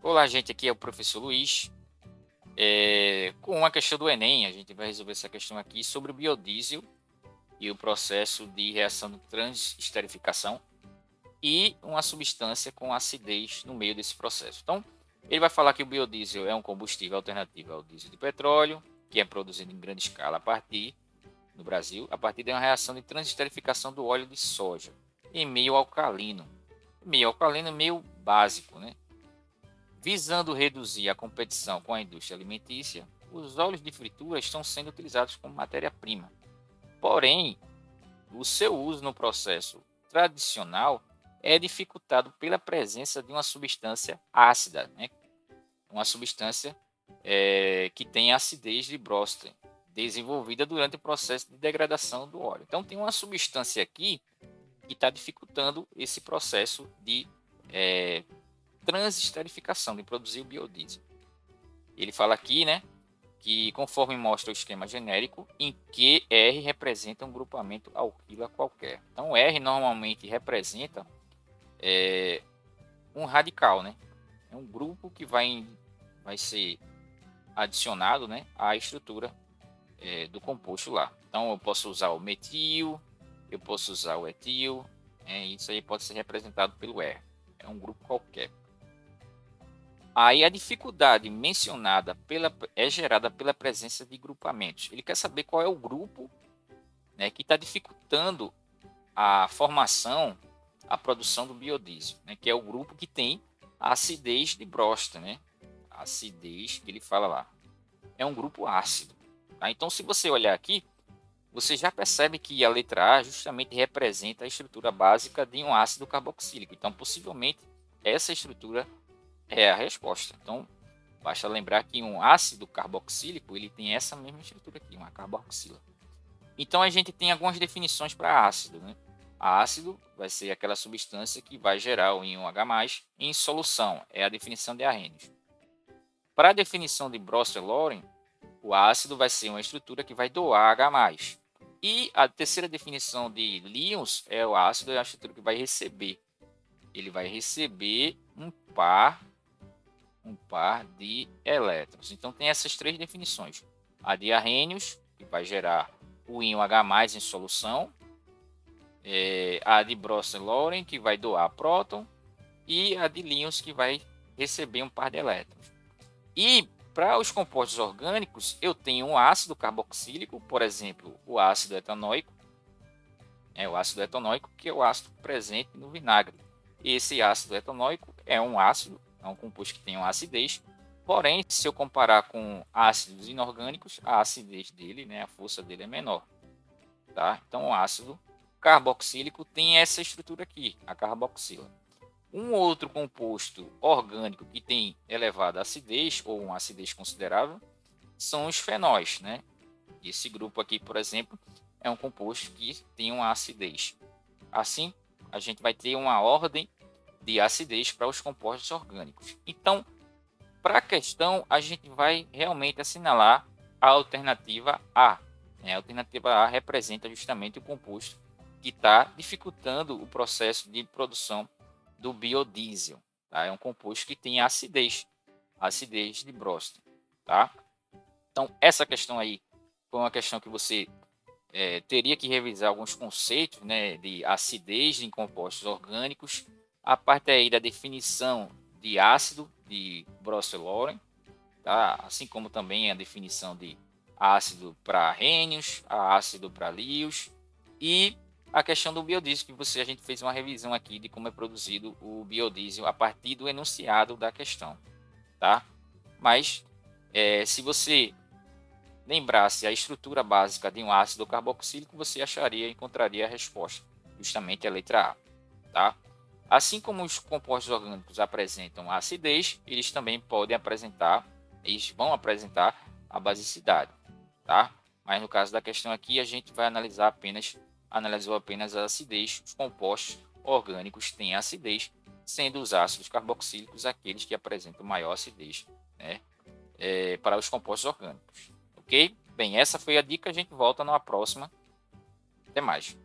Olá, gente, aqui é o professor Luiz. Com uma questão do Enem, a gente vai resolver essa questão aqui sobre o biodiesel e o processo de reação de transesterificação e uma substância com acidez no meio desse processo. Então, ele vai falar que o biodiesel é um combustível alternativo ao diesel de petróleo, que é produzido em grande escala no Brasil, a partir de uma reação de transesterificação do óleo de soja em meio alcalino. Meio alcalino, meio básico, né? Visando reduzir a competição com a indústria alimentícia, os óleos de fritura estão sendo utilizados como matéria-prima. Porém, o seu uso no processo tradicional é dificultado pela presença de uma substância ácida, né? Uma substância que tem acidez de Bronsted, desenvolvida durante o processo de degradação do óleo. Então, tem uma substância aqui que está dificultando esse processo de transesterificação, de produzir o biodiesel. Ele fala aqui, né, que conforme mostra o esquema genérico, em que R representa um grupamento alquila qualquer. Então, R normalmente representa um radical, né? É um grupo que vai ser adicionado, né, à estrutura do composto lá. Então, eu posso usar o metil, eu posso usar o etil, isso aí pode ser representado pelo R. É um grupo qualquer. Aí a dificuldade mencionada é gerada pela presença de grupamentos. Ele quer saber qual é o grupo, né, que está dificultando a formação, a produção do biodiesel, né, que é o grupo que tem a acidez de Bronsted, né? A acidez que ele fala lá. É um grupo ácido. Tá? Então, se você olhar aqui, você já percebe que a letra A justamente representa a estrutura básica de um ácido carboxílico. Então, possivelmente, essa estrutura é a resposta. Então, basta lembrar que um ácido carboxílico ele tem essa mesma estrutura aqui, uma carboxila. Então a gente tem algumas definições para ácido, né? Ácido vai ser aquela substância que vai gerar o íon H+ em solução, é a definição de Arrhenius. Para a definição de Bronsted-Lawrence, o ácido vai ser uma estrutura que vai doar H+. E a terceira definição de Lyons é o ácido é a estrutura que vai receber. Ele vai receber um par de elétrons. Então tem essas três definições. A de Arrhenius, que vai gerar o íon H+ em solução. A de Bronsted-Lawrence, que vai doar próton. E a de Lyons, que vai receber um par de elétrons. E para os compostos orgânicos, eu tenho um ácido carboxílico, por exemplo, o ácido etanóico. O ácido etanóico, que é o ácido presente no vinagre. Esse ácido etanóico é um ácido, é um composto que tem uma acidez. Porém, se eu comparar com ácidos inorgânicos, a acidez dele, né, a força dele é menor. Tá? Então, o ácido carboxílico tem essa estrutura aqui, a carboxila. Um outro composto orgânico que tem elevada acidez, ou uma acidez considerável, são os fenóis. Né? Esse grupo aqui, por exemplo, é um composto que tem uma acidez. Assim, a gente vai ter uma ordem de acidez para os compostos orgânicos. Então, para a questão, a gente vai realmente assinalar a alternativa A. A alternativa A representa justamente o composto que está dificultando o processo de produção do biodiesel. Tá? É um composto que tem acidez de Bronsted. Tá? Então, essa questão aí foi uma questão que você teria que revisar alguns conceitos, né, de acidez em compostos orgânicos, a parte aí da definição de ácido de Bronsted-Lawrence, tá? Assim como também a definição de ácido para Arrhenius, ácido para Lyons e a questão do biodiesel, que a gente fez uma revisão aqui de como é produzido o biodiesel a partir do enunciado da questão, tá? Mas se você lembrasse a estrutura básica de um ácido carboxílico, você encontraria a resposta, justamente a letra A. Tá? Assim como os compostos orgânicos apresentam acidez, eles vão apresentar a basicidade. Tá? Mas no caso da questão aqui, a gente vai analisou apenas a acidez. Os compostos orgânicos têm acidez, sendo os ácidos carboxílicos aqueles que apresentam maior acidez, né? Para os compostos orgânicos. Ok? Bem, essa foi a dica. A gente volta numa próxima. Até mais.